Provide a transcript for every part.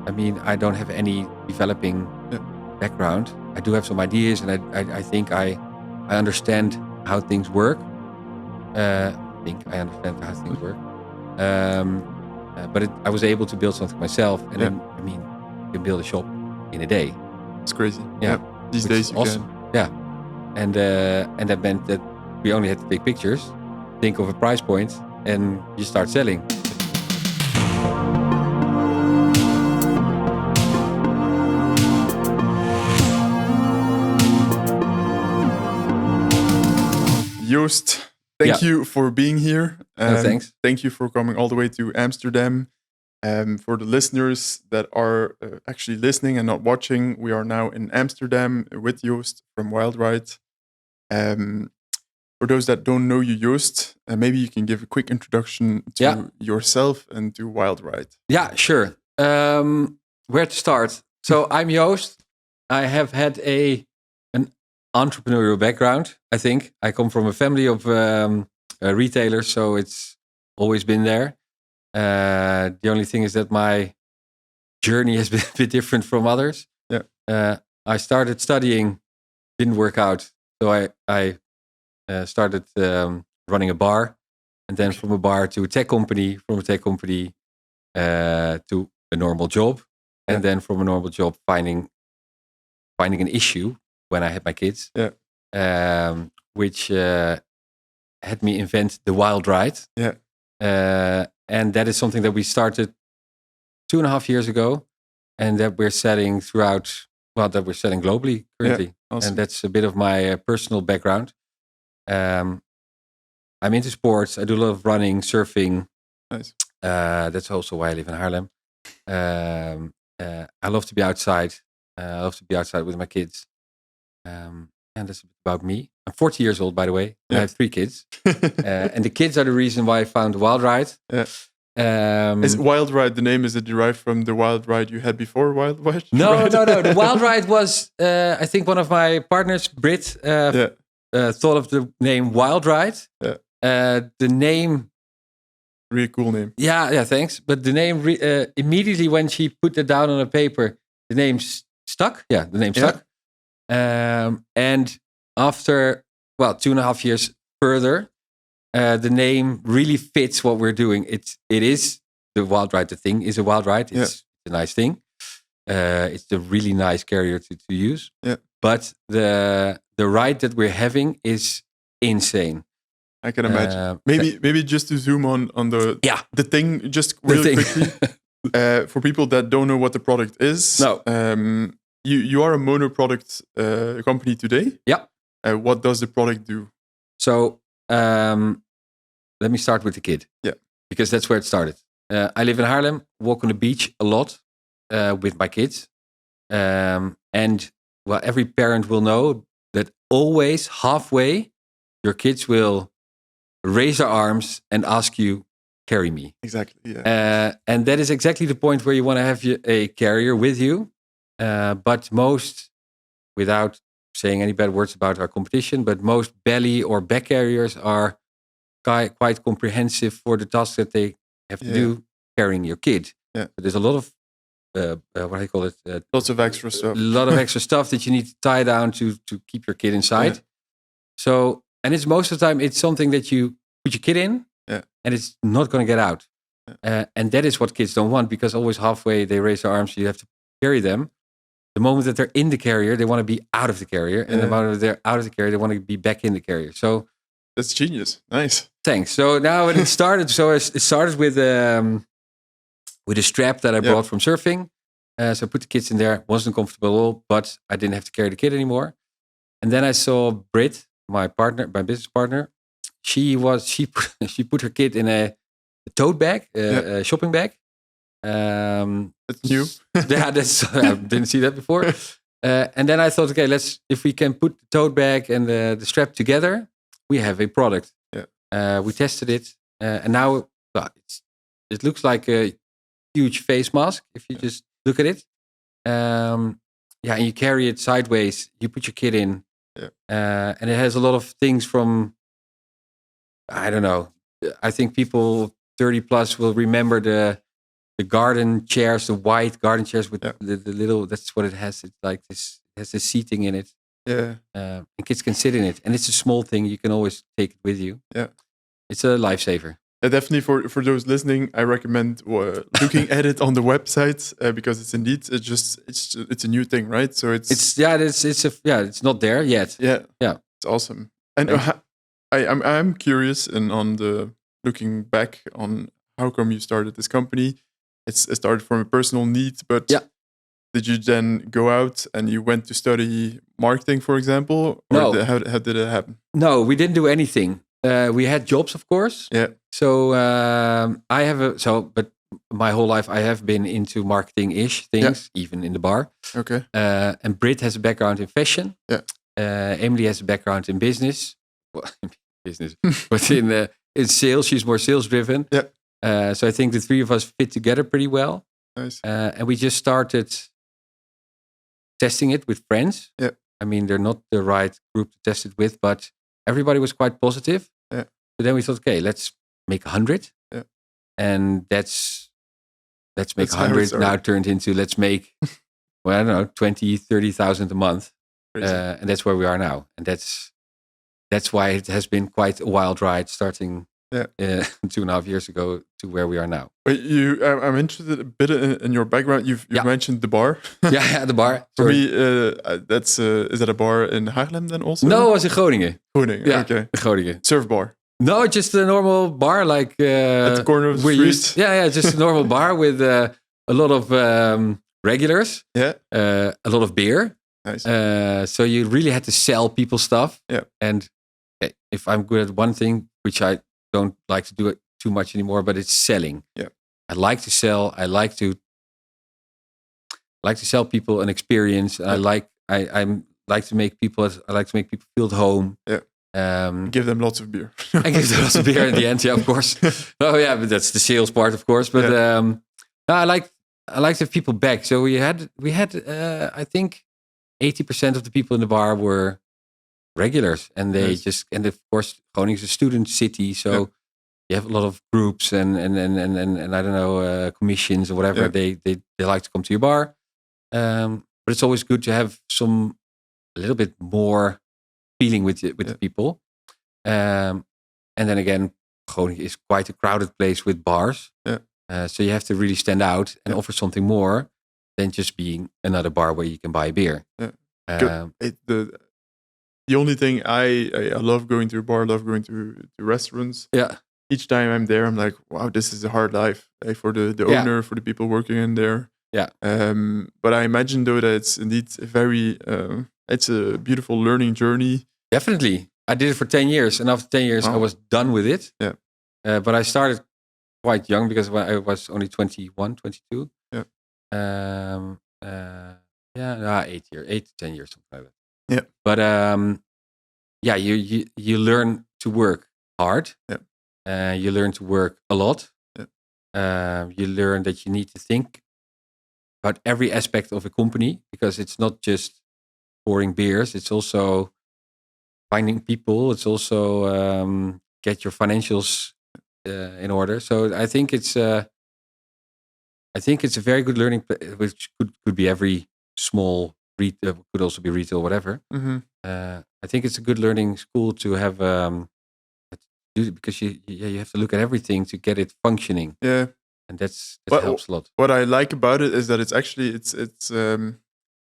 I mean, I don't have any developing background. I do have some ideas, and I think I understand how things work. I understand how things work. But I was able to build something myself, and then, I mean, you can build a shop in a day. It's crazy. Yeah. These days you awesome. can. Yeah. And that meant that we only had to take pictures, think of a price point, and you start selling. Joost, thank you for being here. Thanks. Thank you for coming all the way to Amsterdam. For the listeners that are actually listening and not watching, we are now in Amsterdam with Joost from Wildride. For those that don't know you, Joost, maybe you can give a quick introduction to yourself and to Wildride. Yeah, sure. Where to start? So I'm Joost. I have had an entrepreneurial background, I think. I come from a family of retailers, so it's always been there. The only thing is that my journey has been a bit different from others. Yeah. I started studying, didn't work out, so I started running a bar, and then from a bar to a tech company, from a tech company to a normal job, and then from a normal job finding an issue when I had my kids, which had me invent the Wildride. Yeah. And that is something that we started 2.5 years ago, and that we're selling globally currently. Yeah, awesome. And that's a bit of my personal background. I'm into sports. I do a lot of running, surfing. Nice. That's also why I live in Haarlem. I love to be outside. I love to be outside with my kids. And that's a bit about me. I'm 40 years old, by the way. I have 3 kids. And the kids are the reason why I found Wildride. Yeah. Is Wildride, the name, is it derived from the Wildride you had before Wildride? No. The Wildride was, I think one of my partners, Brit, thought of the name Wildride. Yeah. The name... Really cool name. Yeah, thanks. But the name, immediately when she put it down on a paper, the name stuck. Yeah, the name stuck. And after, 2.5 years further, the name really fits what we're doing. It is the Wildride. The thing is a Wildride. It's a nice thing. It's a really nice carrier to use. Yeah. But the ride that we're having is insane. I can imagine. Maybe just to zoom on the thing, just really quickly. For people that don't know what the product is. No. You are a mono product company today. Yeah. What does the product do? So let me start with the kid. Yeah. Because that's where it started. I live in Haarlem, walk on the beach a lot with my kids. And every parent will know that always halfway your kids will raise their arms and ask you, carry me. Exactly. Yeah. And that is exactly the point where you want to have a carrier with you. But most, without saying any bad words about our competition, but most belly or back carriers are quite comprehensive for the task that they have to do carrying your kid. Yeah. But there's a lot of, lots of extra stuff. A lot of extra stuff that you need to tie down to keep your kid inside. Yeah. So, and it's most of the time, it's something that you put your kid in and it's not going to get out. Yeah. And that is what kids don't want, because always halfway they raise their arms, you have to carry them. The moment that they're in the carrier, they want to be out of the carrier. And the moment that they're out of the carrier, they want to be back in the carrier. So that's genius. Nice. Thanks. So now when it started, it started with a strap that I brought from surfing. So I put the kids in there. Wasn't comfortable at all, but I didn't have to carry the kid anymore. And then I saw Brit, my business partner. She put her kid in a tote bag, a shopping bag. That's new. I didn't see that before. And then I thought, okay, if we can put the tote bag and the strap together, we have a product. Yeah. We tested it, and now it looks like a huge face mask if you just look at it. And you carry it sideways. You put your kid in, and it has a lot of things from, I don't know. I think people 30 plus will remember the garden chairs, the white garden chairs with Yeah. the little. That's what it has. It's like this. It has the seating in it. Yeah. And kids can sit in it, and it's a small thing. You can always take it with you. Yeah. It's a lifesaver. Definitely for those listening, I recommend looking at it on the website because it's indeed it's a new thing, right? So it's not there yet. Yeah. Yeah. It's awesome. And I'm curious, and on the looking back on how come you started this company. It started from a personal need, but did you then go out and you went to study marketing, for example? Or No. How did it happen? No, we didn't do anything. We had jobs, of course. Yeah. So but my whole life I have been into marketing-ish things, even in the bar. Okay. And Britt has a background in fashion. Yeah. Emily has a background in business. Well, business, but in sales, she's more sales-driven. Yeah. So I think the three of us fit together pretty well. Nice. And we just started testing it with friends. Yeah. I mean, they're not the right group to test it with, but everybody was quite positive. Yeah. So then we thought, okay, let's make 100. Yeah. And let's make That's how it 100 started. now turned into let's make, well, I don't know, 20, 30,000 a month. And that's where we are now. And that's why it has been quite a wild ride starting 2.5 years ago to where we are now. But I'm interested a bit in your background. You've mentioned the bar. Yeah, the bar. For me, that's is that a bar in Haarlem then also? No, it was in Groningen. Groningen, Yeah, okay. Groningen. Surf bar. No, just a normal bar like At the corner of the street. Just a normal bar with a lot of regulars. Yeah. A lot of beer. Nice. So you really had to sell people stuff. Yeah. And if I'm good at one thing, which I don't like to do it too much anymore, but it's selling. Yeah. I like to sell. I like to sell people an experience. Yeah. I like to make people feel at home. Yeah. Give them lots of beer. I give them lots of beer in the end, yeah, of course. Oh yeah, but that's the sales part, of course. But no, I like to have people back. So we had I think 80% of the people in the bar were regulars, and they and of course Groningen is a student city, so you have a lot of groups and I don't know commissions or whatever. They like to come to your bar, but it's always good to have a little bit more feeling with the people. And then again, Groningen is quite a crowded place with bars. Yeah. So you have to really stand out and offer something more than just being another bar where you can buy a beer. Yeah. The only thing I love going to a bar, love going to restaurants. Yeah. Each time I'm there, I'm like, wow, this is a hard life for the owner, for the people working in there. Yeah. But I imagine though that it's indeed it's a beautiful learning journey. Definitely. I did it for 10 years, and after 10 years I was done with it. Yeah. But I started quite young because when I was only 21, 22. Yeah. 8 to 10 years, something like that. Yeah. But you learn to work hard. Yeah. You learn to work a lot. Yeah. You learn that you need to think about every aspect of a company, because it's not just pouring beers. It's also finding people. It's also get your financials in order. So I think it's a very good learning, which could be every small retail, could also be retail, whatever. Mm-hmm. I think it's a good learning school to have because you have to look at everything to get it functioning. Yeah, and that helps a lot. What I like about it is that it's actually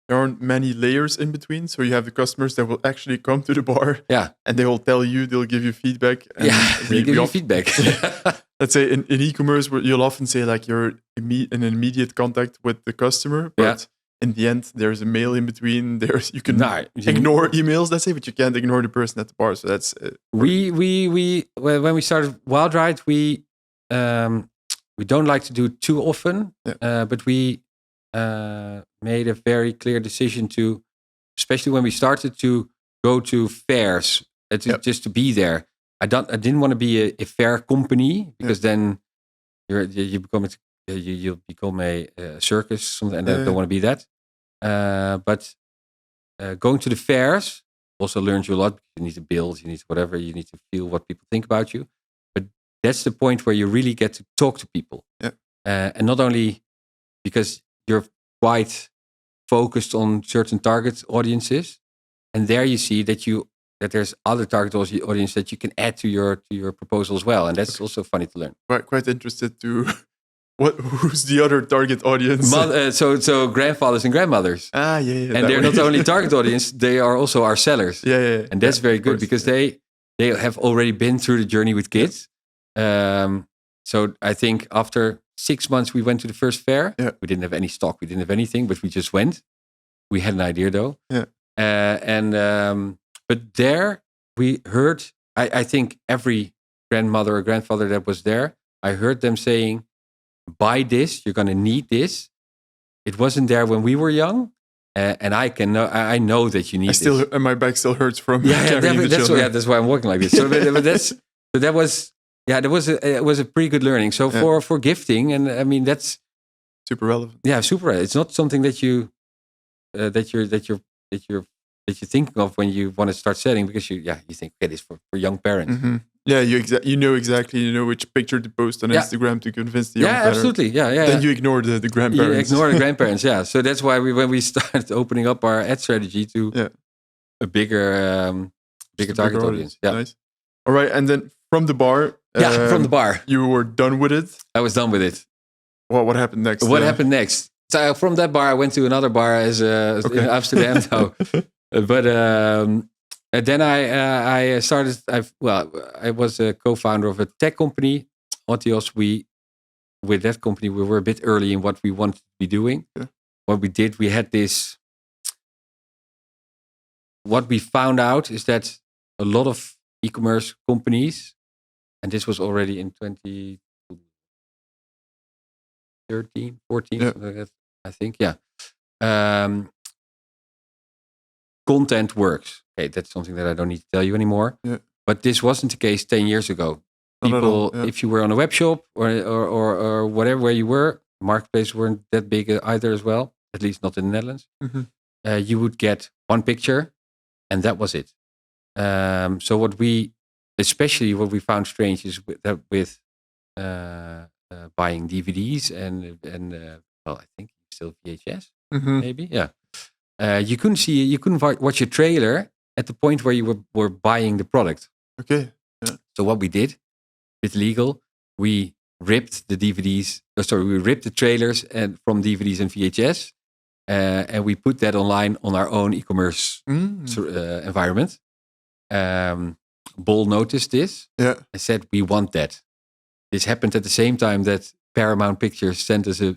there aren't many layers in between. So you have the customers that will actually come to the bar, and they will tell you, they'll give you feedback. And they give you feedback. Let's say in e-commerce, where you'll often say like you're in immediate contact with the customer, but in the end, there's a mail in between. You can ignore emails, let's say, but you can't ignore the person at the bar. So that's when we started Wildride, we don't like to do it too often, but we made a very clear decision to, especially when we started, to go to fairs, just to be there. I didn't want to be a fair company, because then you'll become a circus, and I don't want to be that. But going to the fairs also learns you a lot. You need to build, you need whatever, you need to feel what people think about you. But that's the point where you really get to talk to people. Yeah. And not only because you're quite focused on certain target audiences, and there you see that there's other target audience that you can add to your proposal as well, and that's also funny to learn. Quite interested to who's the other target audience? So grandfathers and grandmothers. Yeah. And they're not only target audience, they are also our sellers. Yeah. And that's very good because they have already been through the journey with kids. So I think after 6 months, we went to the first fair. Yeah. We didn't have any stock. We didn't have anything, but we just went. We had an idea though. Yeah. But there we heard, I think every grandmother or grandfather that was there, I heard them saying, buy this, you're going to need this. It wasn't there when we were young. And I know that you need this. And my back still hurts from that's why I'm walking like this. So it was a pretty good learning. So for gifting, and I mean that's super relevant. Yeah, super relevant. It's not something that you're thinking of when you want to start selling, because you think, okay, this for young parents. Mm-hmm. Yeah, you know exactly, which picture to post on Instagram to convince the young parents. Absolutely. Yeah. Then you ignore the grandparents. You ignore the grandparents, yeah. So that's why when we started opening up our ad strategy to a bigger target audience. Yeah. Nice. All right, and then from the bar. From the bar. You were done with it? I was done with it. What happened next? What happened next? So from that bar, I went to another bar in Amsterdam. But then I started. I was a co-founder of a tech company, Otios. With that company, we were a bit early in what we wanted to be doing. Yeah. What we did, we had this. What we found out is that a lot of e-commerce companies, and this was already in 2013, 14, something like that, I think. Yeah. Content works. Okay, that's something that I don't need to tell you anymore. Yeah. But this wasn't the case 10 years ago. People, if you were on a web shop or whatever where you were, marketplaces weren't that big either as well, at least not in the Netherlands. Mm-hmm. You would get one picture and that was it. So what we found strange is with buying DVDs and I think still VHS, maybe. Yeah. You couldn't watch a trailer at the point where you were buying the product. Okay. Yeah. So what we did, it's legal. We ripped the DVDs. We ripped the trailers from DVDs and VHS, and we put that online on our own e-commerce environment. Bol noticed this. Yeah. And said, "We want that." This happened at the same time that Paramount Pictures sent us a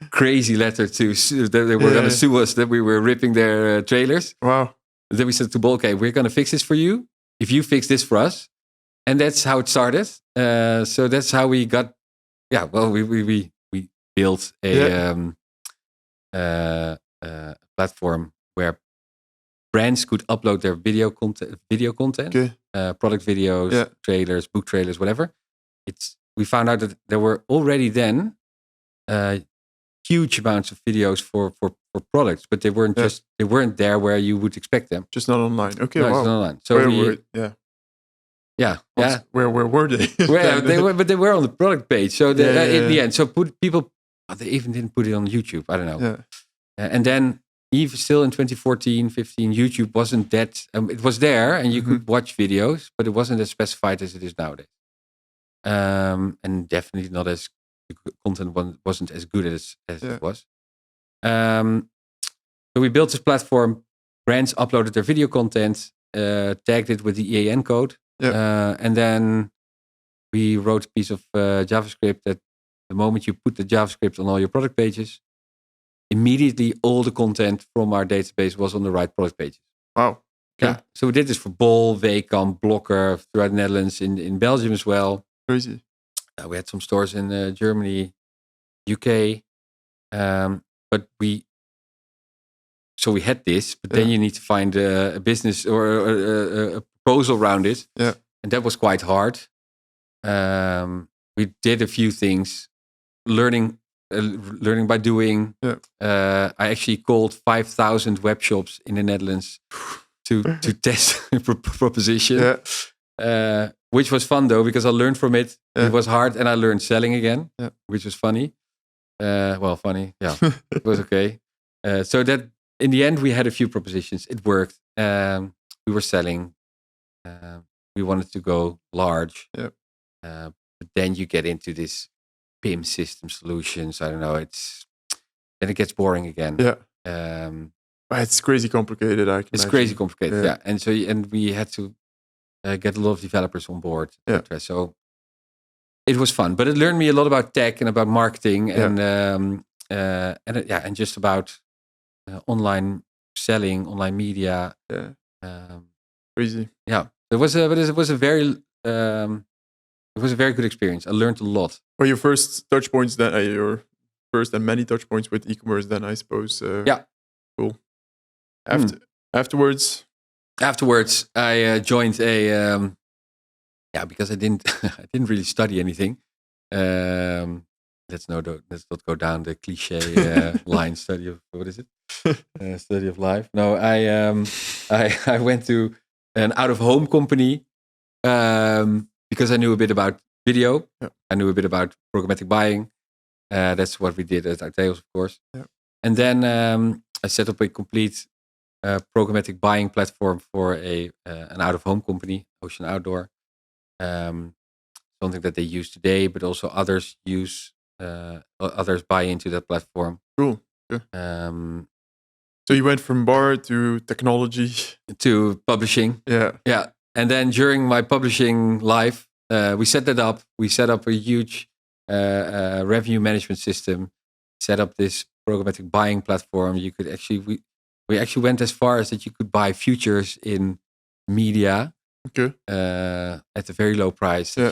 crazy letter that they were going to sue us that we were ripping their trailers. Wow. Then we said to Bol, okay, we're going to fix this for you if you fix this for us. And that's how it started. So that's how we got, we built a platform where brands could upload their video content, product videos, trailers, book trailers, whatever. We found out that there were already then huge amounts of videos for products, but they weren't they weren't there where you would expect them. Just not online. Okay, no, wow. Just not online. So Where were they? They were on the product page. So in the end, so they even didn't put it on YouTube. I don't know. Yeah. And then even still in 2014, 15, YouTube wasn't that. It was there, and you could watch videos, but it wasn't as specified as it is nowadays. And definitely not as the content wasn't as good as it was. So we built this platform. Brands uploaded their video content, tagged it with the EAN code, and then we wrote a piece of JavaScript that the moment you put the JavaScript on all your product pages, immediately all the content from our database was on the right product pages. Wow. Okay. Yeah. So we did this for Bol, Weekamp, Blokker, throughout the Netherlands, in Belgium as well. Crazy. We had some stores in Germany, UK, but we had this, but then you need to find a business or a proposal around it. Yeah. And that was quite hard. We did a few things, learning by doing. Yeah. I actually called 5,000 web shops in the Netherlands to test a proposition. Yeah. which was fun though because I learned from it. Yeah. It was hard, and I learned selling again, Yeah. which was funny. Funny, yeah, it was okay. So that in the end we had a few propositions. It worked. We were selling. We wanted to go large. Yeah. But then you get into this PIM system solutions. I don't know. Then it gets boring again. Yeah. It's crazy complicated. It's crazy complicated. Yeah. And we had to get a lot of developers on board. Yeah. So it was fun, but it learned me a lot about tech and about marketing and just about online selling, online media. Yeah. Crazy. Yeah. It was a very good experience. I learned a lot. Well, your first touch points then, your first and many touch points with e-commerce then, I suppose. Yeah. Cool. Afterwards, I joined a because I didn't really study anything. Let's not go down the cliche line. Study of what is it? Study of life. No, I went to an out-of-home company because I knew a bit about video. Yeah. I knew a bit about programmatic buying. That's what we did at Arteos, of course. Yeah. And then I set up a complete programmatic buying platform for an out-of-home company, Ocean Outdoor. Something that they use today, but also others buy into that platform. Cool. Yeah. So you went from bar to technology to publishing. Yeah. And then during my publishing life, we set that up. We set up a huge revenue management system. Set up this programmatic buying platform. You could we actually went as far as that you could buy futures in media. Okay. At a very low price. Yeah.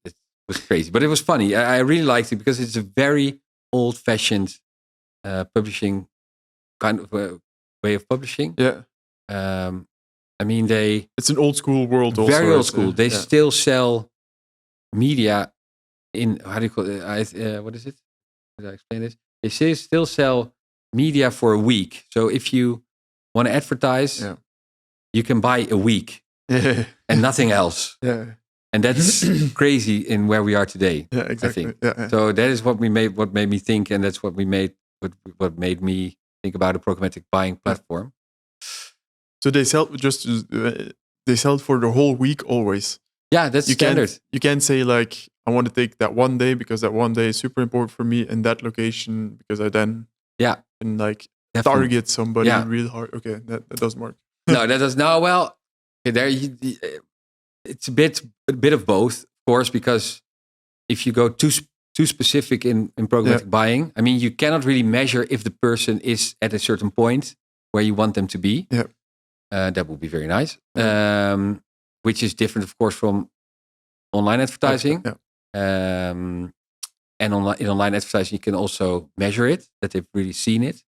It was crazy, but it was funny. I really liked it because it's a very old-fashioned publishing kind of way of publishing. Yeah. I mean, it's an old school world. Also, very old school. They still sell media in how do you call it? What is it? How do I explain this? They still sell media for a week. So if you want to advertise, you can buy a week. And nothing else. Yeah. And that's crazy in where we are today. Yeah, exactly. I think. Yeah. So that is what made me think, and that's what made me think about a programmatic buying platform. So they sell for the whole week always. Yeah, that's standard. You can't say like I want to take that one day because that one day is super important for me in that location because I then can like target somebody real hard. Okay, that doesn't work. No, that does no. Well, it's a bit of both, of course, because if you go too specific in programmatic buying, I mean, you cannot really measure if the person is at a certain point where you want them to be. Yeah. That would be very nice. Which is different, of course, from online advertising. Yeah. And in online advertising, you can also measure it, that they've really seen it.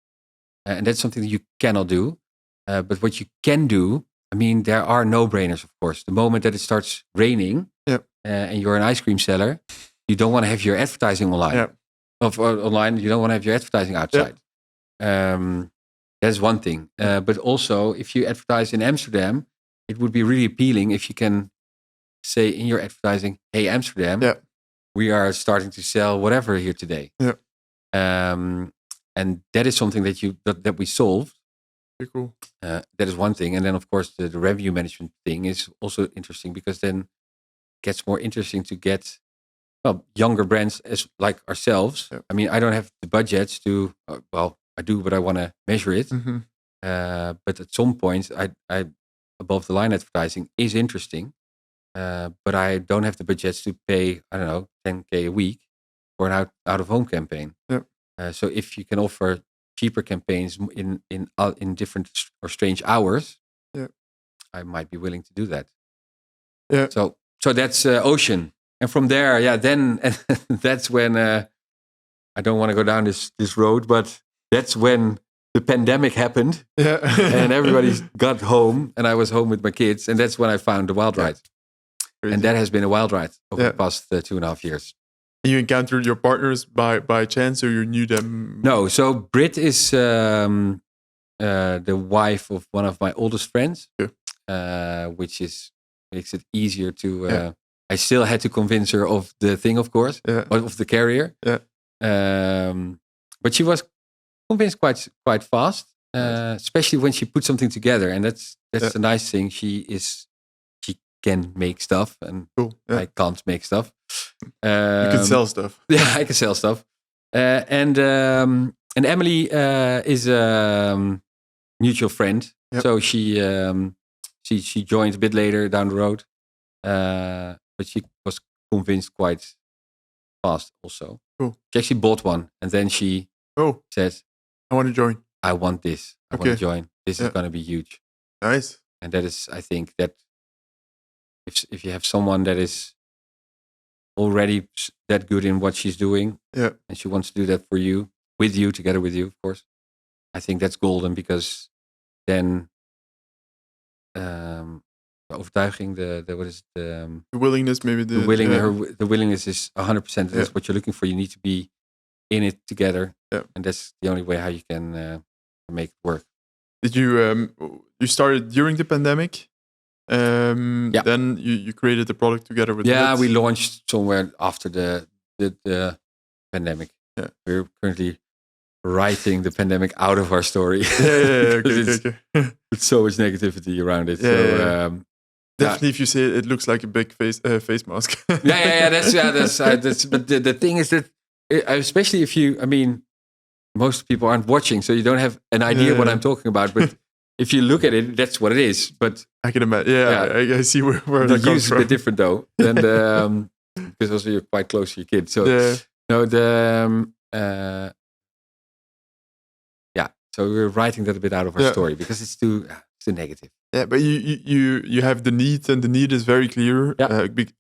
And that's something that you cannot do. But what you can do, I mean, there are no-brainers, of course. The moment that it starts raining and you're an ice cream seller, you don't want to have your advertising online. Yeah. Online, you don't want to have your advertising outside. That's one thing. But also, if you advertise in Amsterdam, it would be really appealing if you can say in your advertising, hey, Amsterdam, we are starting to sell whatever here today. Yeah. And that is something that we solved. Very cool. That is one thing. And then, of course, the revenue management thing is also interesting because then it gets more interesting to get younger brands like ourselves. Yeah. I mean, I don't have the budgets to, I do, but I want to measure it. Mm-hmm. But at some point, I above the line advertising is interesting. But I don't have the budgets to pay, I don't know, 10K a week for an out of home campaign. Yeah. So if you can offer cheaper campaigns in different or strange hours, I might be willing to do that. Yeah. So that's Ocean, and from there, then that's when I don't want to go down this road, but that's when the pandemic happened, and everybody got home, and I was home with my kids, and that's when I found the Wildride, and that has been a wild ride over the past 2.5 years. You encountered your partners by chance, or you knew them? No, so Brit is the wife of one of my oldest friends, which is makes it easier to. I still had to convince her of the thing, of course, of the carrier. Yeah. But she was convinced quite fast, especially when she put something together, and that's the nice thing. She can make stuff, and I can't make stuff. You can sell stuff. Yeah, I can sell stuff. And Emily is a mutual friend, so she joined a bit later down the road, but she was convinced quite fast also. Cool. She actually bought one, and then she said, "I want to join. I want this. I want to join. This is going to be huge." Nice. And that is, I think, that if you have someone that is already that good in what she's doing, and she wants to do that for you, together with you, of course, I think that's golden, because then overtuiging, the willingness, maybe the willingness is 100%. That's what you're looking for. You need to be in it together, and that's the only way how you can make it work. Did you you started during the pandemic? Then you created the product together with we launched somewhere after the pandemic. We're currently writing the pandemic out of our story. It's so much negativity around it. Definitely, if you say it looks like a big face mask. That's but the thing is that, especially if you, most people aren't watching, so you don't have an idea what I'm talking about. But if you look at it, that's what it is. But I can imagine. I see where that comes use from. is a bit different though, and because also you're quite close to your kids. So so we're writing that a bit out of our story, because it's too negative. Yeah, but you have the need, and the need is very clear.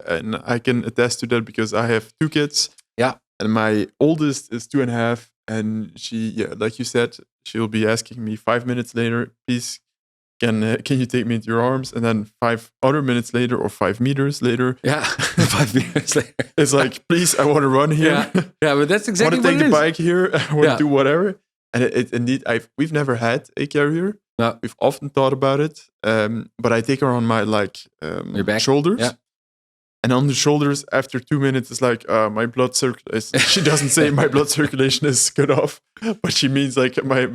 And I can attest to that, because I have 2 kids. Yeah, and my oldest is 2.5, and she, like you said, she'll be asking me 5 minutes later, "Please, can you take me into your arms?" And then 5 other minutes later, or 5 meters later, 5 meters later, it's like, "Please, I want to run here." But that's exactly what it is. I want to take the bike here. I want to do whatever. And indeed, we've never had a carrier. No. We've often thought about it, but I take her on my your back shoulders, and on the shoulders, after 2 minutes, it's like my blood circulation. She doesn't say my blood circulation is cut off, but she means like my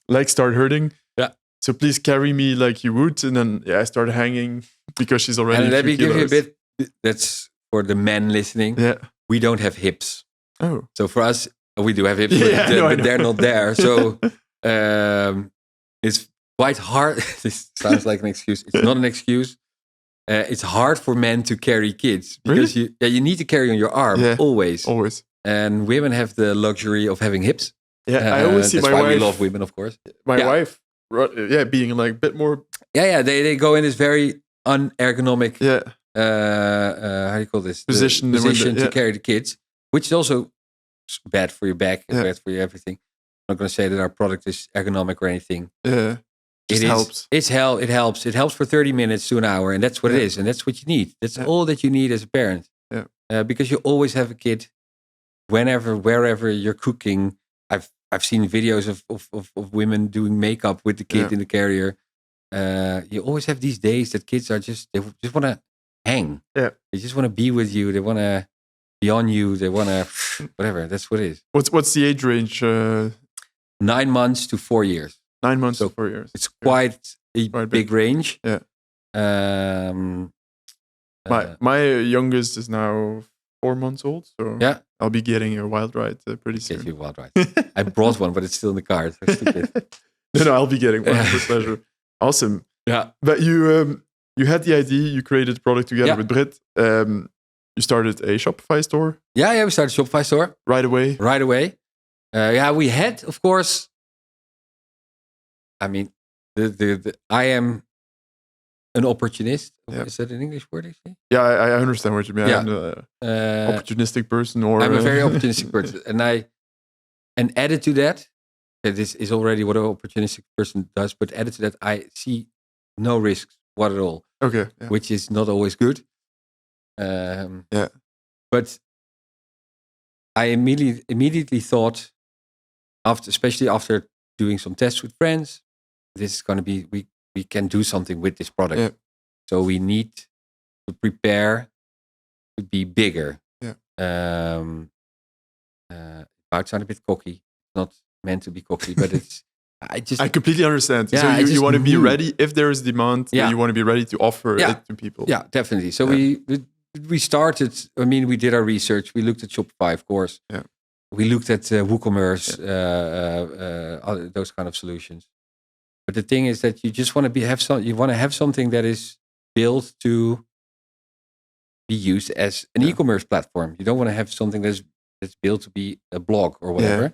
legs start hurting. Yeah. So please carry me like you would, and then I start hanging, because she's already. And let me give you a bit. That's for the men listening. Yeah. We don't have hips. Oh. So for us, we do have hips, but they're not there. So it's quite hard. This sounds like an excuse. It's not an excuse. It's hard for men to carry kids, because you need to carry on your arm always. And women have the luxury of having hips. Yeah, I always see my wife. That's why we love women, of course. My wife, being like a bit more. They go in this very unergonomic. How do you call this? Position to carry the kids, which is also bad for your back and bad for your everything. I'm not going to say that our product is ergonomic or anything. It helps. It helps. It helps for 30 minutes to an hour, and that's what it is, and that's what you need. That's all that you need as a parent. Because you always have a kid, wherever you're cooking. I've seen videos of women doing makeup with the kid in the carrier. You always have these days that kids are just want to hang. Yeah, they just want to be with you. They want to be on you. They want to whatever. That's what it is. What's the age range? 9 months to 4 years. 9 months to 4 years. It's quite a big range. Yeah. My youngest is now 4 months old, so I'll be getting a Wildride pretty soon. Get you a Wildride. I brought one, but it's still in the car. So stupid. No, I'll be getting one for pleasure. Awesome. Yeah. But you had the idea. You created the product together with Britt. You started a Shopify store. Yeah, we started a Shopify store right away. We had, of course. I mean, I am an opportunist. Is that an English word? Yeah, I understand what you mean. I'm an opportunistic person, or I'm a very opportunistic person, and added to that, this is already what an opportunistic person does. But added to that, I see no risks what at all. Okay, which is not always good. But I immediately thought, especially after doing some tests with friends, this is going to be we can do something with this product. So we need to prepare to be bigger. Yeah. About sound a bit cocky. Not meant to be cocky, but it's. I completely understand. Yeah, so I you just want to be knew. ready if there is demand. Yeah. You want to be ready to offer Yeah. it to people. Yeah, definitely. So Yeah. we started. I mean, we did our research. We looked at Shopify, of course. Yeah. We looked at WooCommerce, those kind of solutions. But the thing is that you just want to you want to have something that is built to be used as an e-commerce platform. You don't want to have something that's built to be a blog or whatever,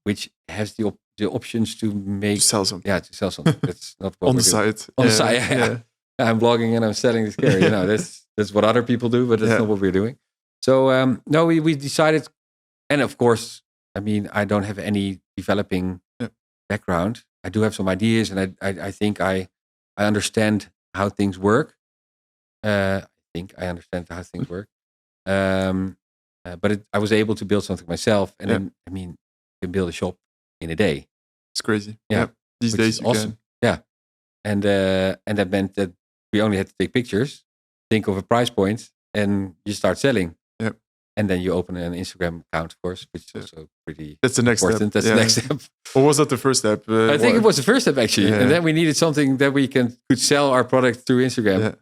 which has the options to make To sell something. Yeah, to sell something. That's not what on we're the doing. side. On the side, yeah. I'm blogging and I'm selling this gear. That's what other people do, but that's not what we're doing. So no, we decided, and of course, I mean, I don't have any developing background. I do have some ideas, and I think I understand how things work. I understand how things work. But I was able to build something myself, and then I mean, you can build a shop in a day. It's crazy. Yeah. These days you awesome. can. Yeah. And that meant that we only had to take pictures, think of a price point, and you start selling. Yep. And then you open an Instagram account, of course, which is also pretty That's the next important. step. That's the next step. Or was that the first step? I think it was the first step, actually. Yeah. And then we needed something that we could sell our product through Instagram. Yeah.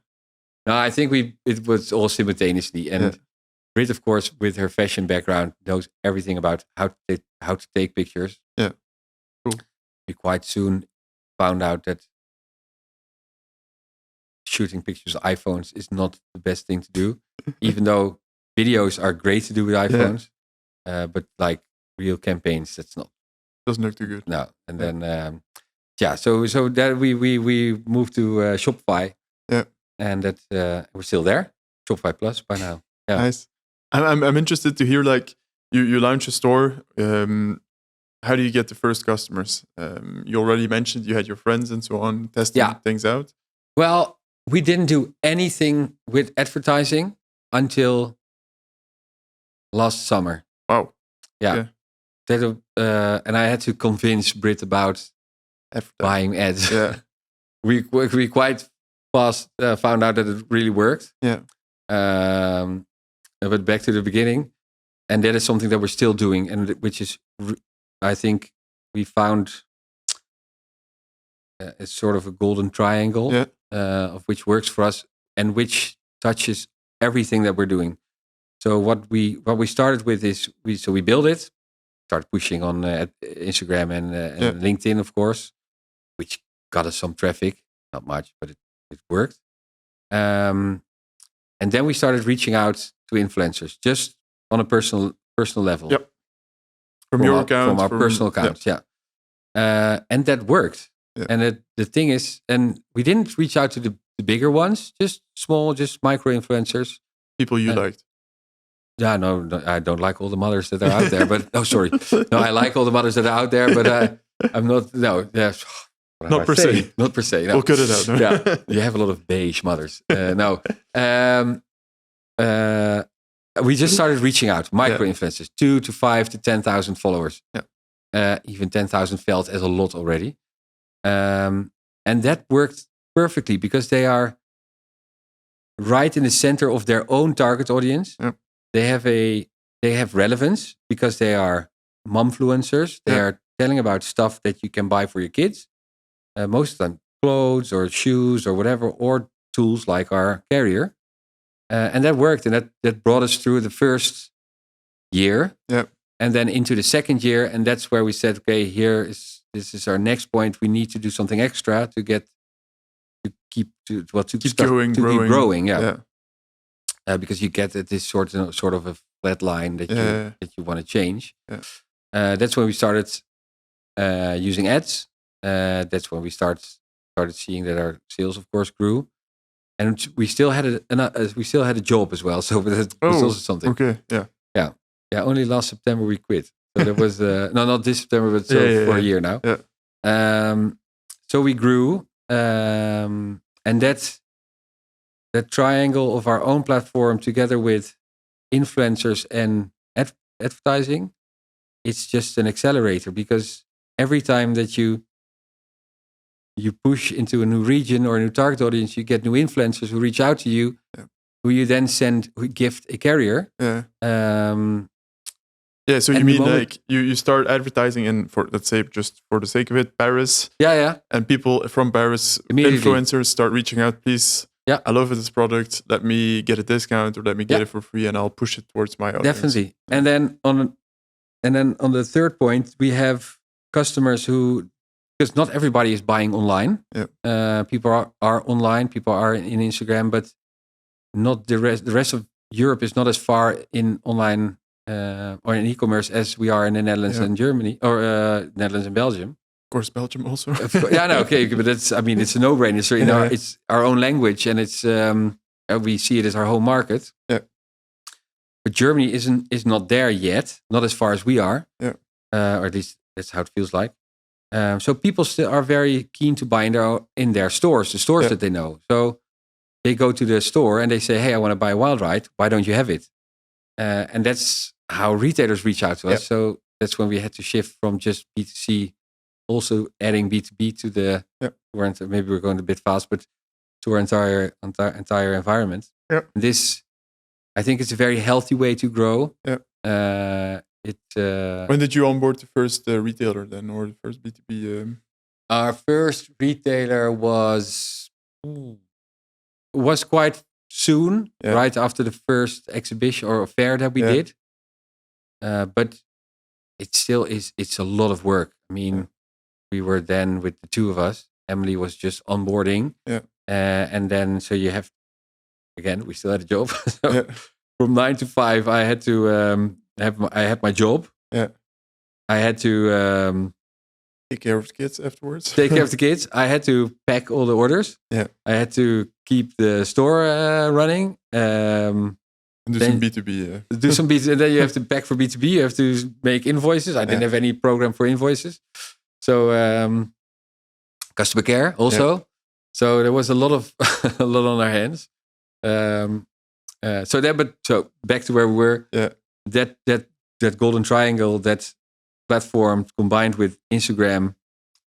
No, I think it was all simultaneously. And Brit, of course, with her fashion background, knows everything about how to take pictures. Yeah. Cool. We quite soon found out that shooting pictures with iPhones is not the best thing to do, even though videos are great to do with iPhones. But like real campaigns, that's not. Doesn't look too good. No. And then, so that we moved to Shopify. Yeah. And that we're still there. Shopify Plus by now. Yeah. Nice. I'm interested to hear, like, you launch a store. How do you get the first customers? You already mentioned you had your friends and so on testing things out. Well, we didn't do anything with advertising until last summer. Wow. Yeah. And I had to convince Brit about buying ads. Yeah. we quite fast found out that it really worked. Yeah. But back to the beginning, and that is something that we're still doing, and which is, I think, we found it's sort of a golden triangle of which works for us and which touches everything that we're doing. So what we started with is we built it, started pushing on Instagram and LinkedIn, of course, which got us some traffic, not much, but it worked. And then we started reaching out to influencers just on a personal level. Yep. From your account. From our personal accounts, and that worked. Yeah. And the thing is, and we didn't reach out to the bigger ones, just small, just micro influencers. People you liked. Yeah, no, I don't like all the mothers that are out there, but sorry. No, I like all the mothers that are out there, but I'm not, not per se. Not per se. No. We'll cut it out. No? Yeah, you have a lot of beige mothers. No. We just started reaching out, micro influencers, 2 to 5 to 10,000 followers. Yeah. Even 10,000 felt as a lot already. And that worked perfectly because they are right in the center of their own target audience. Yeah. They have relevance because they are momfluencers. They are telling about stuff that you can buy for your kids. Most of the time, clothes or shoes or whatever, or tools like our carrier. And that worked, and that brought us through the first year, and then into the second year, and that's where we said, okay, this is our next point. We need to do something extra to keep growing, because you get at this sort of a flat line that you want to change. Yeah. That's when we started using ads. That's when we started seeing that our sales, of course, grew. And we still had a job as well, so that was also something. Okay, yeah. Only last September we quit. So that was no, not this September, but for a year now. Yeah. So we grew, and that triangle of our own platform together with influencers and advertising, it's just an accelerator because every time that you you push into a new region or a new target audience, you get new influencers who reach out to you, who you then gift a carrier. So you mean like you start advertising in, for let's say, just for the sake of it, Paris. And people from Paris, influencers, start reaching out. Please, I love this product. Let me get a discount, or let me get it for free, and I'll push it towards my audience. Definitely. And then on the third point, we have customers who, because not everybody is buying online. People are online. People are in Instagram, but not the rest. The rest of Europe is not as far in online or in e-commerce as we are in the Netherlands and Germany, or Netherlands and Belgium. Of course, Belgium also. Okay, but it's a no-brainer. So it's our own language, and it's we see it as our home market. But Germany is not there yet, not as far as we are. Or at least that's how it feels like. So people still are very keen to buy in their stores, the stores that they know. So they go to the store and they say, "Hey, I want to buy a Wildride. Why don't you have it?" And that's how retailers reach out to us. So that's when we had to shift from just B2C, also adding B2B to the. Maybe we're going a bit fast, but to our entire environment. This, I think, it's a very healthy way to grow. When did you onboard the first retailer then, or the first B2B? Our first retailer was quite soon, right after the first exhibition or fair that we did. But it still is. It's a lot of work. I mean, we were then with the two of us. Emily was just onboarding, and then so you have. Again, we still had a job. From 9 to 5, I had to I had my job. I had to take care of the kids afterwards. Take care of the kids. I had to pack all the orders. I had to keep the store running. And do some B2B. Do some B2B. And then you have to pack for B2B. You have to make invoices. I didn't have any program for invoices. So customer care also. So there was a lot on our hands. So back to where we were. That golden triangle, that platform combined with Instagram,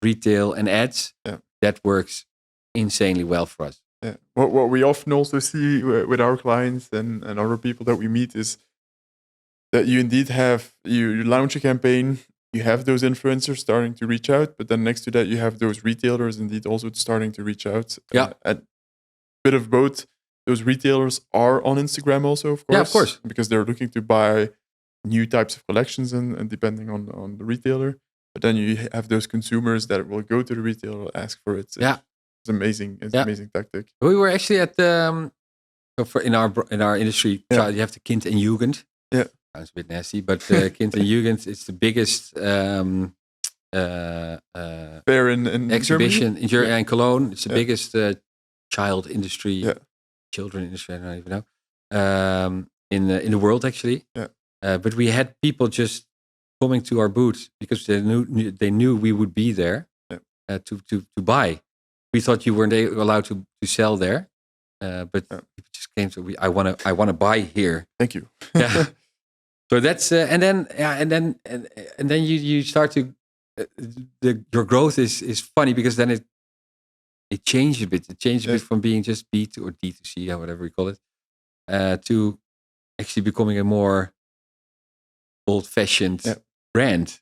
retail, and ads, that works insanely well for us. What we often also see with our clients and other people that we meet is that you indeed have you launch a campaign, you have those influencers starting to reach out, but then next to that you have those retailers indeed also starting to reach out. And a bit of both. Those retailers are on Instagram also, of course. Yeah, of course. Because they're looking to buy new types of collections and depending on the retailer. But then you have those consumers that will go to the retailer, ask for it. It's amazing. It's an amazing tactic. We were actually at in our industry, you have the Kind and Jugend. Sounds a bit nasty, but Kind and Jugend is the biggest fair in exhibition in Germany and Cologne. It's the biggest child industry. Children industry, I don't even know, in the world actually. But we had people just coming to our booth because they knew we would be there to buy. We thought you weren't allowed to sell there, but people just came to. I want to buy here. Thank you. So that's and then you start to your growth is funny because then it changed a bit. It changed a bit from being just B2 or D2C or whatever we call it, to actually becoming a more old-fashioned brand,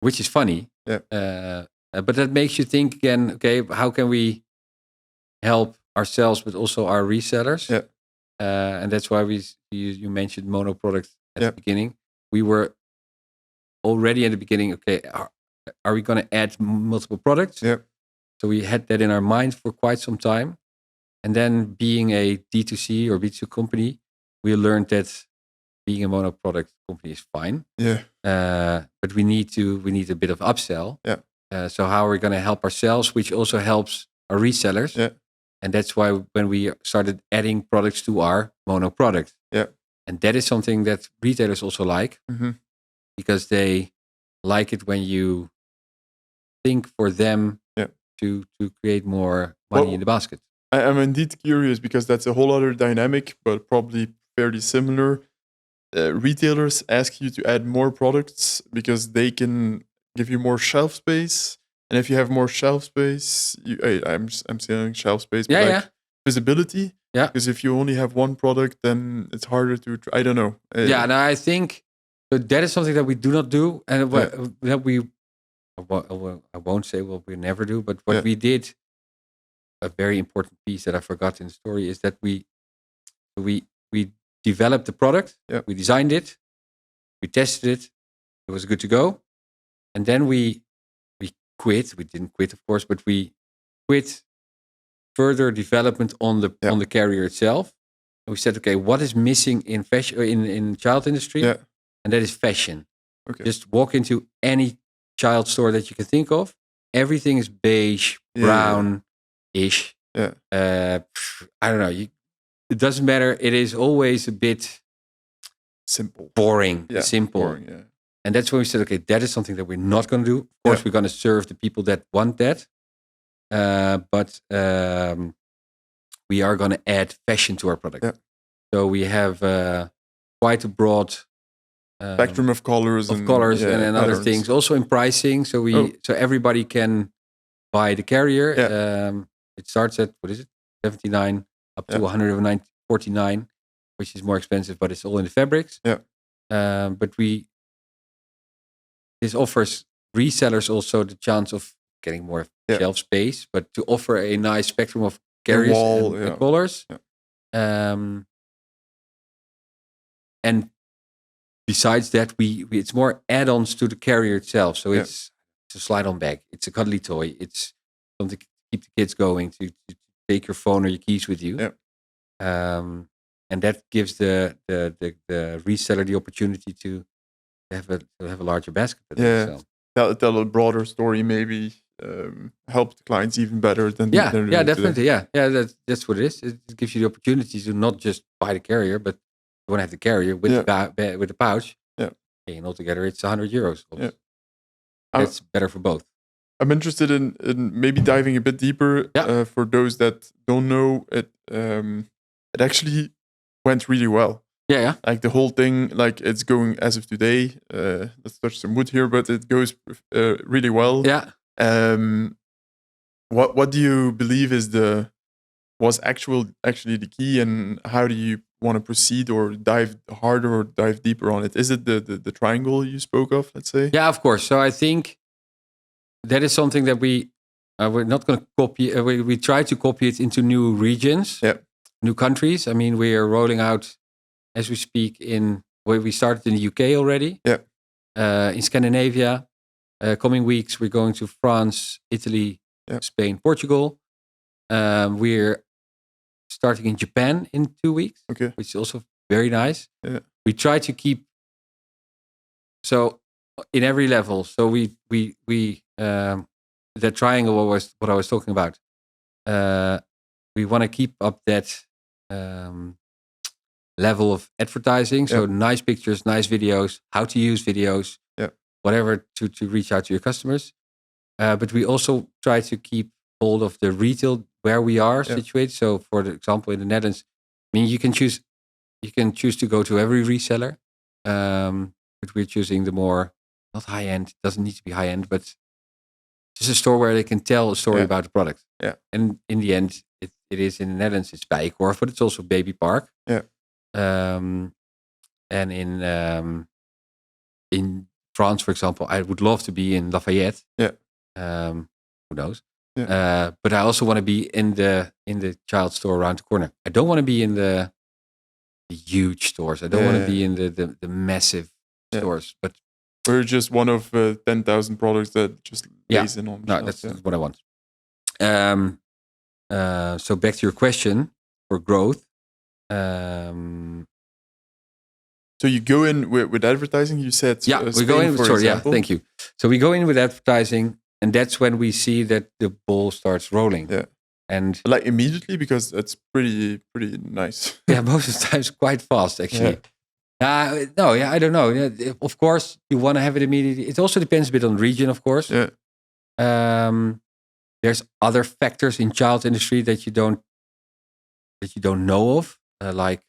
which is funny. But that makes you think again, okay, how can we help ourselves, but also our resellers? And that's why you mentioned mono products at the beginning. We were already at the beginning, okay, are we going to add multiple products? So we had that in our mind for quite some time. And then being a D2C or B2C company, we learned that being a mono product company is fine. But we need a bit of upsell. So how are we going to help ourselves, which also helps our resellers? And that's why when we started adding products to our mono product. And that is something that retailers also like, because they like it when you think for them to create more money in the basket. I'm indeed curious because that's a whole other dynamic, but probably fairly similar. Retailers ask you to add more products because they can give you more shelf space. And if you have more shelf space, I'm saying shelf space, but Yeah. visibility. Yeah. Because if you only have one product, then it's harder to. I don't know. And I think that is something that we do not do, and that we. I won't say what we never do, but what we did, a very important piece that I forgot in the story, is that we developed the product, we designed it, we tested it, it was good to go, and then we quit. We didn't quit, of course, but we quit further development on the carrier itself. And we said, okay, what is missing in fashion in child industry? And that is fashion. Okay. Just walk into any child store that you can think of. Everything is beige, brown-ish. I don't know. It doesn't matter. It is always a bit simple, boring, simple. Boring, And that's when we said, okay, that is something that we're not going to do. Of course, we're going to serve the people that want that. But we are going to add fashion to our product. So we have quite a broad spectrum of colors and other things. Also in pricing, so everybody can buy the carrier. It starts at $79 up to $149, which is more expensive, but it's all in the fabrics. But this offers resellers also the chance of getting more shelf space, but to offer a nice spectrum of carriers and colors. And besides that, it's more add-ons to the carrier itself. So it's a slide-on bag. It's a cuddly toy. It's something to keep the kids going, to take your phone or your keys with you. And that gives the reseller the opportunity to have a larger basket. Tell a broader story, maybe help the clients even better than definitely today. That's what it is. It gives you the opportunity to not just buy the carrier, but you want to have the carrier with the pouch. And altogether it's €100. That's better for both. I'm interested in maybe diving a bit deeper. For those that don't know, it actually went really well. Like the whole thing, like it's going as of today. Let's touch some wood here, but it goes really well. What do you believe was actually the key, and how do you want to proceed or dive harder or dive deeper on it? Is it the triangle you spoke of, let's say? Yeah, of course. So I think that is something that we're not going to copy. We try to copy it into new regions, new countries. I mean, we are rolling out as we speak we started in the UK already. In Scandinavia. Coming weeks, we're going to France, Italy, Spain, Portugal. We're starting in Japan in 2 weeks, which is also very nice. We try to keep in every level. So we that triangle was what I was talking about. We want to keep up that level of advertising. So nice pictures, nice videos, how to use videos, whatever to reach out to your customers. But we also try to keep hold of the retail where we are situated. So for example, in the Netherlands, I mean, you can choose to go to every reseller. But we're choosing the more, not high end, doesn't need to be high end, but just a store where they can tell a story about the product. And in the end, it is in the Netherlands, it's Bijenkorf, but it's also Baby Park. And in France, for example, I would love to be in Lafayette. Who knows? But I also want to be in the child store around the corner. I don't want to be in the huge stores. I don't want to be in the massive stores. But we're just one of 10,000 products that just lays in on. No, that's what I want. So back to your question for growth. So you go in with advertising. You said we go in. Thank you. So we go in with advertising, and that's when we see that the ball starts rolling. And like immediately, because that's pretty nice. Most of the times quite fast actually. I don't know. Of course, you want to have it immediately. It also depends a bit on the region, of course. There's other factors in child industry that you don't know of, like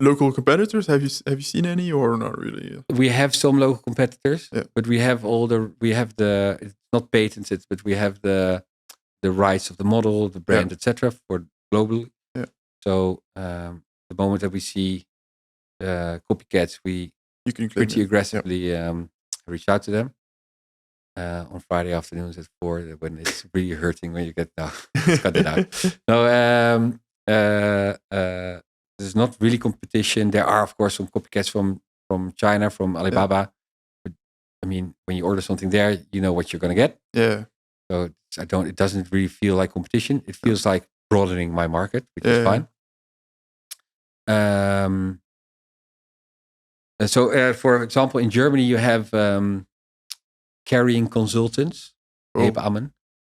local competitors. Have you seen any or not really? We have some local competitors, but we have it's not patented, but we have the rights of the model, the brand, etc. for globally. Yeah. So the moment that we see copycats, we pretty aggressively reach out to them on Friday afternoons at 4 when it's really hurting when you get let's cut it out. No, there's not really competition. There are of course some copycats from China, from Alibaba. But, I mean, when you order something there, you know what you're gonna get. Yeah. So it doesn't really feel like competition. It feels like broadening my market, which is fine. So, for example, in Germany, you have carrying consultants. Amen.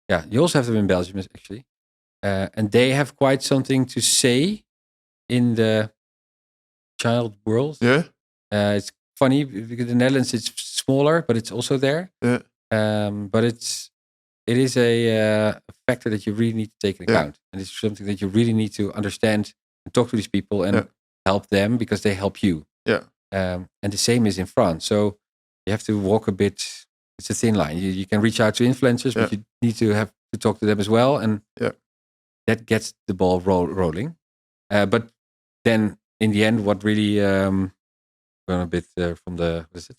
Yeah, you also have them in Belgium, actually. And they have quite something to say in the child world. Yeah. It's funny, because in the Netherlands, it's smaller, but it's also there. Yeah. But it is a factor that you really need to take into account. And it's something that you really need to understand and talk to these people and help them because they help you. Yeah. And the same is in France. So you have to walk a bit. It's a thin line. You can reach out to influencers, but you need to have to talk to them as well. And that gets the ball rolling. But then in the end, what really going a bit from the, what is it?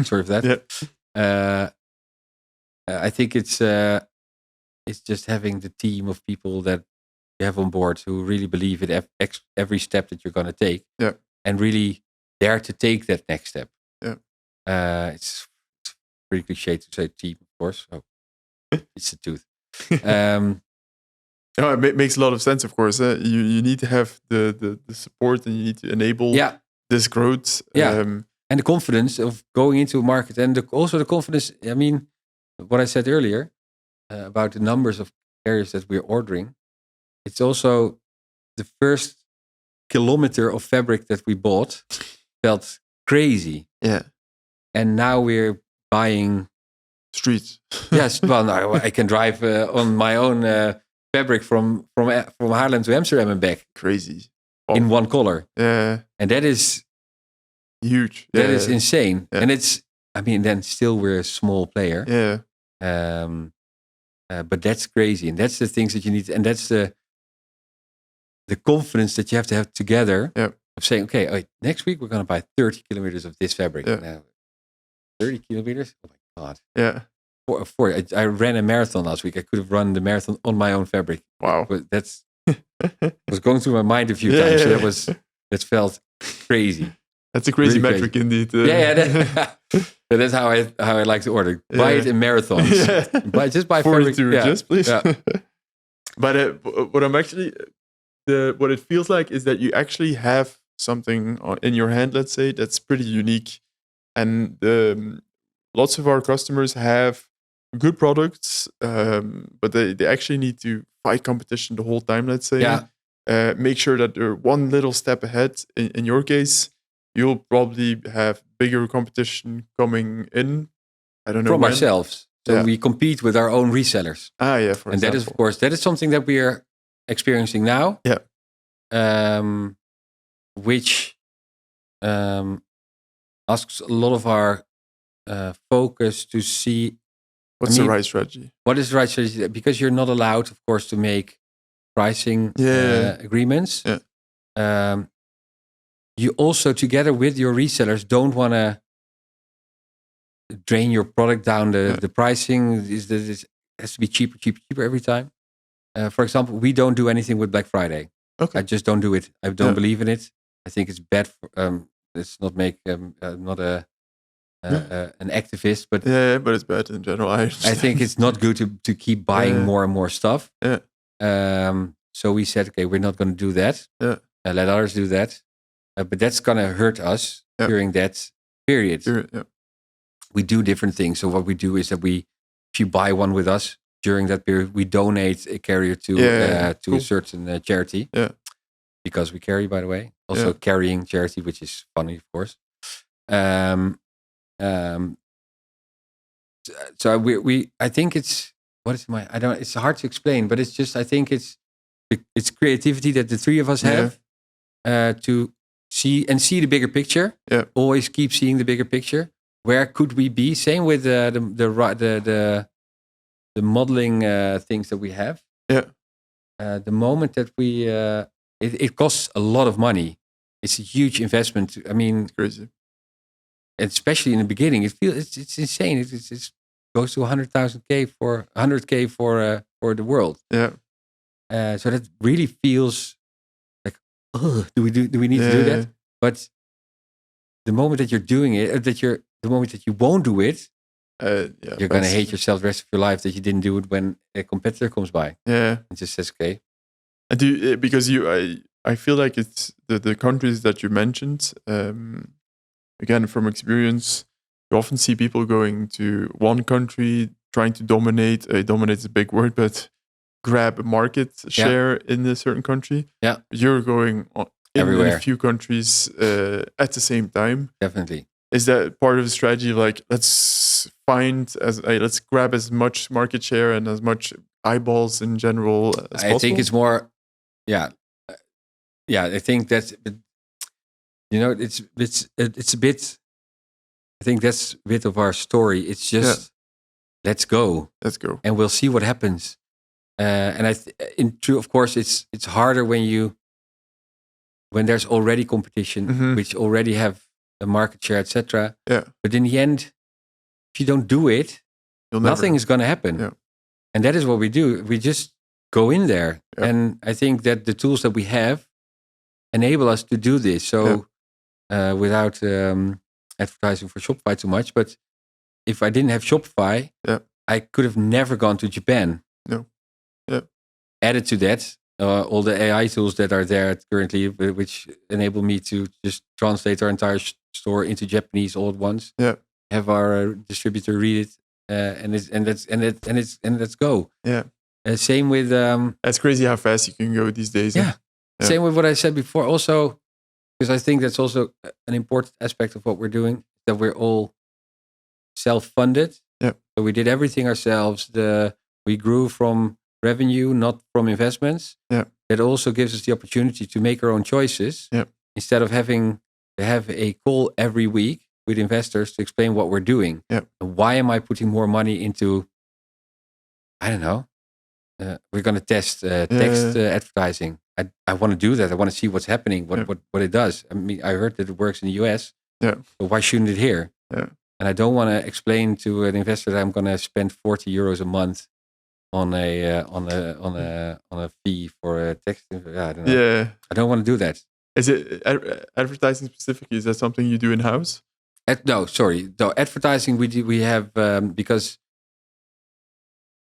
Sort of that. I think it's just having the team of people that you have on board who really believe in every step that you're going to take, and really dare to take that next step. Yeah, it's pretty cliche to say team, of course. So it's a tooth. No, it makes a lot of sense. Of course, you need to have the support, and you need to enable this growth. And the confidence of going into a market, and also the confidence. I mean, what I said earlier about the numbers of carriers that we're ordering, it's also the first kilometer of fabric that we bought felt crazy. Yeah. And now we're buying streets. Yes. Well, no, I can drive on my own fabric from Haarlem to Amsterdam and back. Crazy. In one color. Yeah. And that is huge. That is insane. Yeah. And it's, I mean, then still we're a small player. Yeah. But that's crazy. And that's the things that you need. And that's the confidence that you have to have together of saying, okay, next week we're going to buy 30 kilometers of this fabric. Yeah. Now, 30 kilometers? Oh my God. Yeah. I ran a marathon last week. I could have run the marathon on my own fabric. Wow. But that's was going through my mind a few times. So that felt crazy. That's a crazy really metric indeed. That's how I like to order. Buy it in marathons. Just buy 42, fabric. Just please. Yeah. But what I'm actually what it feels like is that you actually have something in your hand, let's say, that's pretty unique, and lots of our customers have good products, but they actually need to fight competition the whole time, let's say. Yeah. Make sure that they're one little step ahead. In your case, you'll probably have bigger competition coming in. I don't know. From ourselves. So we compete with our own resellers. For example. That is, of course, that is something that we are experiencing now. Yeah. Which asks a lot of our focus to see the right strategy. What is the right strategy? Because you're not allowed, of course, to make pricing agreements. Yeah. You also, together with your resellers, don't want to drain your product down. The pricing has to be cheaper every time. For example, we don't do anything with Black Friday. Okay. I just don't do it. I don't believe in it. I think it's bad. Let's not make not an activist, but but it's bad in general. I think it's not good to keep buying more and more stuff. Yeah. So we said, okay, we're not going to do that. Yeah. Let others do that. But that's going to hurt us during that period. Yeah. We do different things. So what we do is that if you buy one with us during that period, we donate a carrier to a certain charity. Yeah. Because we carry, by the way, also carrying charity, which is funny, of course. So I think it's, it's hard to explain, but it's just, I think it's creativity that the three of us have to see the bigger picture. Yeah. Always keep seeing the bigger picture. where could we be? Same with the modeling things that we have. Yeah. The moment that we it costs a lot of money. It's a huge investment. I mean, It's crazy. especially in the beginning, it's insane. It goes to 100,000 for 100K for the world. Yeah. So that really feels like, oh, do we need to do that? But the moment that you're doing it, the moment that you won't do it, you're gonna hate yourself the rest of your life that you didn't do it when a competitor comes by. Yeah. And just says, okay. And because I feel like it's the countries that you mentioned. Again, from experience, you often see people going to one country trying to dominate. Dominate is a big word, but grab a market share in a certain country. Yeah, you're going in a few countries at the same time. Definitely. Is that part of the strategy? Like, let's grab as much market share and as much eyeballs in general as possible? I think it's more, yeah. I think that's, it's a bit. I think that's a bit of our story. It's just let's go, and we'll see what happens. And of course, it's harder when there's already competition, which already have a market share, etc. Yeah. But in the end, if you don't do it, nothing is going to happen. Yeah. And that is what we do. We just go in there, and I think that the tools that we have enable us to do this. So without advertising for Shopify too much, but if I didn't have Shopify, I could have never gone to Japan. No. Yeah. Added to that, all the AI tools that are there currently, which enable me to just translate our entire store into Japanese all at once. Yeah. Have our distributor read it, and let's go. Yeah. Same with. It's crazy how fast you can go these days. Yeah. Same with what I said before. Also, because I think that's also an important aspect of what we're doing, that we're all self-funded. Yeah. So we did everything ourselves. We grew from revenue, not from investments. Yeah. That also gives us the opportunity to make our own choices. Yeah. Instead of having to have a call every week with investors to explain what we're doing. Yeah. And why am I putting more money into, I don't know, we're going to test text advertising. I want to do that. I want to see what's happening, what it does. I mean, I heard that it works in the US. Yeah. So why shouldn't it here? Yeah. And I don't want to explain to an investor that I'm going to spend €40 a month on a fee for a text. I don't know. Yeah. I don't want to do that. Is it advertising specifically? Is that something you do in house? No, sorry. No, advertising we have because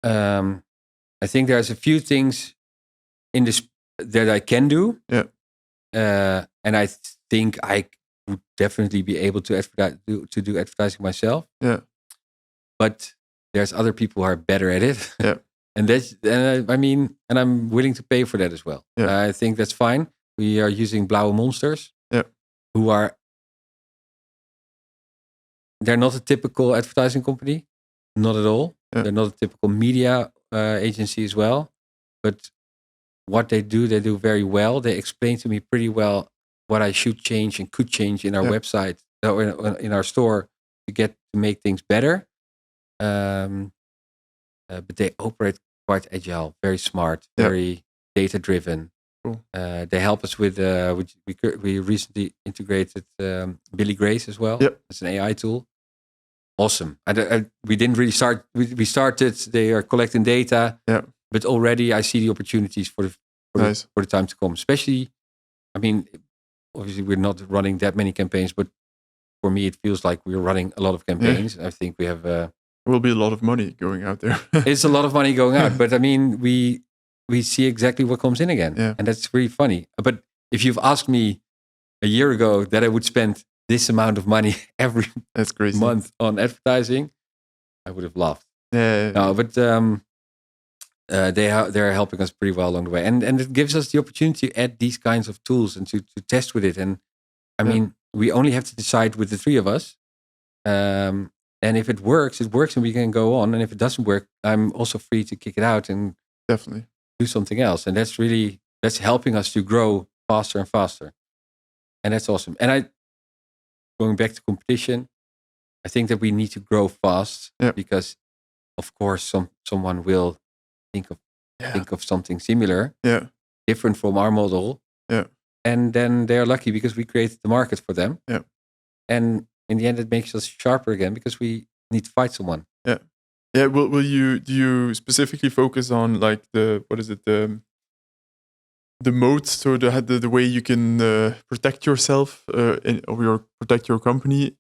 I think there's a few things in this that I can do. Yeah. And I think I would definitely be able to do advertising myself. Yeah. But there's other people who are better at it. Yeah. And I'm willing to pay for that as well. Yeah. I think that's fine. We are using Blauwe Monsters. Yeah. They're not a typical advertising company. Not at all. Yeah. They're not a typical media agency as well. But what they do very well. They explain to me pretty well what I should change and could change in our website, or in our store to make things better. But they operate quite agile, very smart, very data driven. Cool. They help us with we recently integrated Billy Grace as well. Yep. It's an AI tool. Awesome. We didn't really start. We started. They are collecting data. Yeah. But already I see the opportunities for the time to come. Especially, I mean, obviously we're not running that many campaigns, but for me it feels like we're running a lot of campaigns. I think we have. There will be a lot of money going out there. It's a lot of money going out, but I mean we see exactly what comes in again, and that's really funny. But if you've asked me a year ago that I would spend this amount of money every that's crazy month on advertising, I would have laughed. Yeah. No, but they're helping us pretty well along the way, and it gives us the opportunity to add these kinds of tools and to test with it. And I mean, we only have to decide with the three of us. And if it works, and we can go on. And if it doesn't work, I'm also free to kick it out and definitely do something else. And that's helping us to grow faster and faster. And that's awesome. And going back to competition, I think that we need to grow fast because, of course, someone will think of something similar, different from our model, and then they are lucky because we created the market for them. And in the end, it makes us sharper again because we need to fight someone. Do you specifically focus on like the moats, so the way you can protect yourself or protect your company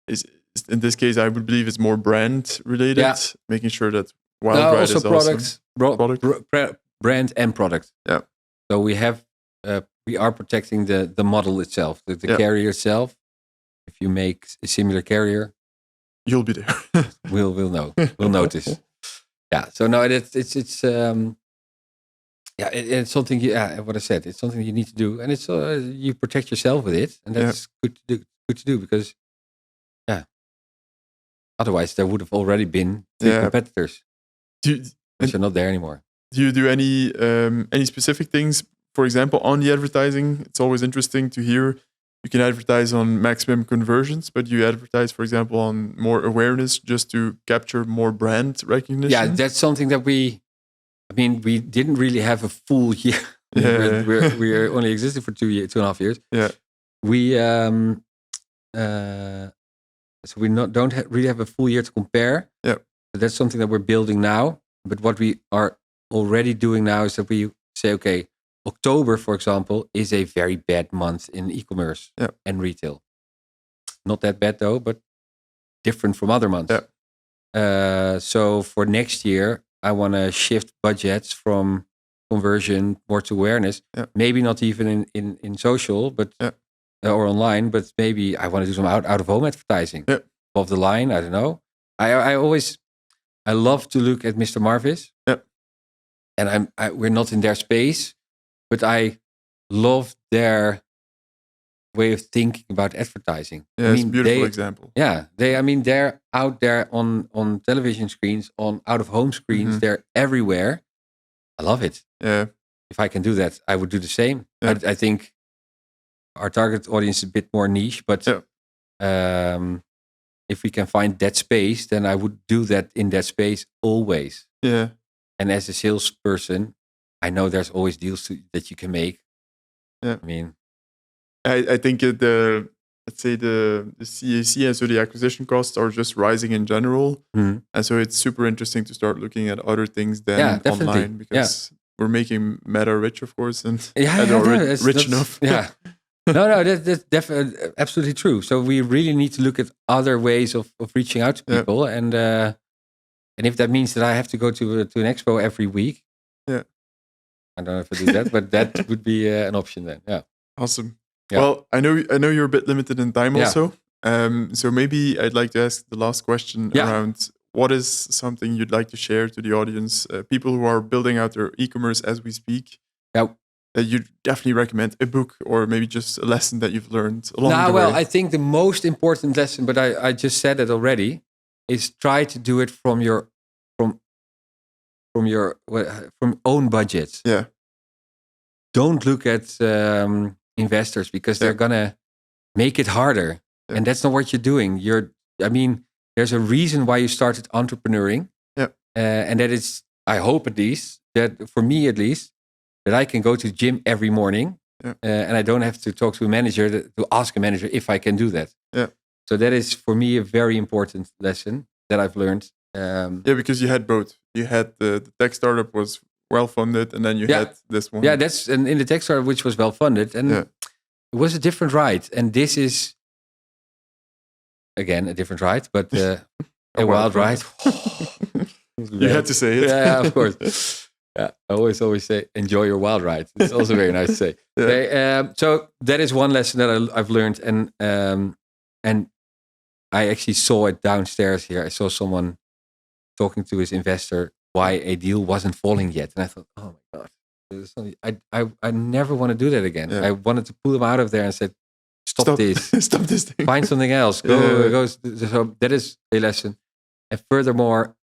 is in this case, I would believe it's more brand related, making sure that Wildride is products, awesome. Brand and product. So we are protecting the model itself, the carrier itself. If you make a similar carrier, you'll be there. we'll know. We'll notice. So no, it's something. What I said, it's something you need to do, and it's you protect yourself with it, and that's good to do because otherwise there would have already been three competitors, which are not there anymore. Do you do any specific things? For example, on the advertising, it's always interesting to hear. You can advertise on maximum conversions, but you advertise, for example, on more awareness just to capture more brand recognition. Yeah, that's something that we didn't really have a full year. We're only existed for 2.5 years. So we don't really have a full year to compare. So that's something that we're building now. But what we are already doing now is that we say, okay, October, for example, is a very bad month in e-commerce and retail. Not that bad though, but different from other months. So for next year, I want to shift budgets from conversion more to awareness. Maybe not even in social, but or online, but maybe I want to do some out of home advertising. Above the line, I don't know. I love to look at Mr. Marvis. And we're not in their space, but I love their way of thinking about advertising. It's a beautiful example. They're out there on television screens, on out of home screens. They're everywhere. I love it. If I can do that, I would do the same. I think our target audience is a bit more niche, but if we can find that space, then I would do that in that space always. And as a salesperson, I know there's always deals that you can make. I think the CAC and so the acquisition costs are just rising in general, and so it's super interesting to start looking at other things than online because we're making Meta rich, of course, and rich enough. No, that's definitely absolutely true. So we really need to look at other ways of reaching out to people, and if that means that I have to go to an expo every week, I don't know if I do that, but that would be an option then. Awesome. Well, I know you're a bit limited in time also. So maybe I'd like to ask the last question around what is something you'd like to share to the audience, people who are building out their e-commerce as we speak. That you definitely recommend a book or maybe just a lesson that you've learned along the way. Well, I think the most important lesson, but I just said it already, is try to do it from your own budget. Don't look at investors because they're gonna make it harder, and that's not what you're doing. There's a reason why you started entrepreneuring, and that is, I hope at least, that for me at least, that I can go to the gym every morning, and I don't have to talk to a manager to ask a manager if I can do that. So that is for me a very important lesson that I've learned. Because you had both. You had the tech startup was well funded, and then you had this one. That's in the tech startup which was well funded, and it was a different ride. And this is again a different ride, but a wild ride. You had to say it. Of course. I always say, enjoy your wild ride. It's also very nice to say. Okay, so that is one lesson that I've learned, and I actually saw it downstairs here. I saw someone talking to his investor why a deal wasn't falling yet, and I thought, oh my god, I never want to do that again. I wanted to pull him out of there and said, stop this, stop this thing, find something else. Go. So that is a lesson, and furthermore,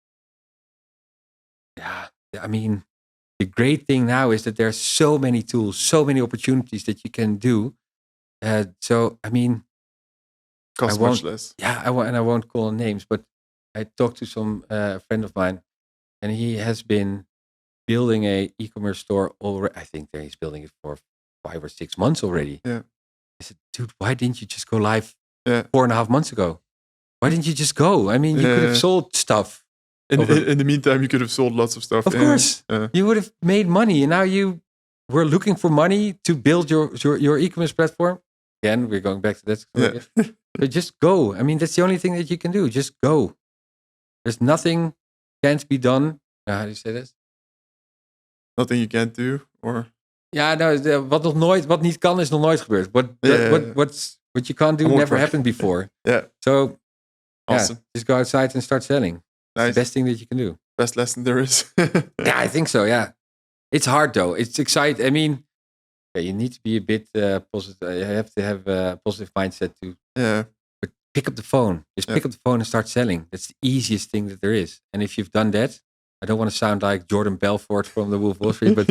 the great thing now is that there's so many tools, so many opportunities that you can do. Costs much less. Yeah, I won't call names, but I talked to some friend of mine, and he has been building a e-commerce store already. I think that he's building it for 5 or 6 months already. Yeah. I said, dude, why didn't you just go live Yeah. 4.5 months ago? Why didn't you just go? I mean, you could have sold stuff. In the meantime, you could have sold lots of stuff. Of course. You would have made money. And now you were looking for money to build your e-commerce platform. Again, we're going back to that. Yeah. But just go. I mean, that's the only thing that you can do. Just go. There's nothing can't be done. How do you say this? Nothing you can't do, or... Ja, nou, wat niet kan is nog nooit gebeurd. What you can't do never happened before. Yeah. So, awesome. Just go outside and start selling. Nice. It's the best thing that you can do. Best lesson there is. Yeah, I think so, yeah. It's hard though. It's exciting. I mean, you need to be a bit positive. You have to have a positive mindset too. Yeah. But pick up the phone. Just pick up the phone and start selling. That's the easiest thing that there is. And if you've done that, I don't want to sound like Jordan Belfort from the Wolf of Wall Street, but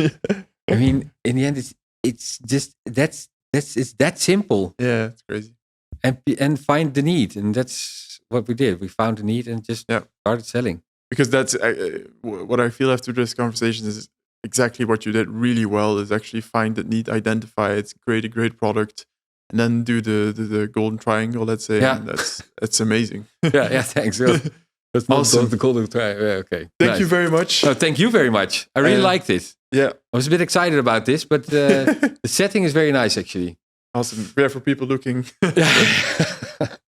I mean, in the end, it's just it's that simple. Yeah, it's crazy. And find the need, and that's what we did. We found the need and just started selling. Because that's what I feel after this conversation is exactly what you did really well. Is actually find that need, identify it, create a great product, and then do the golden triangle. Let's say, and that's amazing. Yeah. Thanks. That's awesome. The golden triangle. Yeah, okay. Thank you very much. No, thank you very much. I really liked it. Yeah. I was a bit excited about this, but the setting is very nice, actually. Awesome. Yeah, for people looking.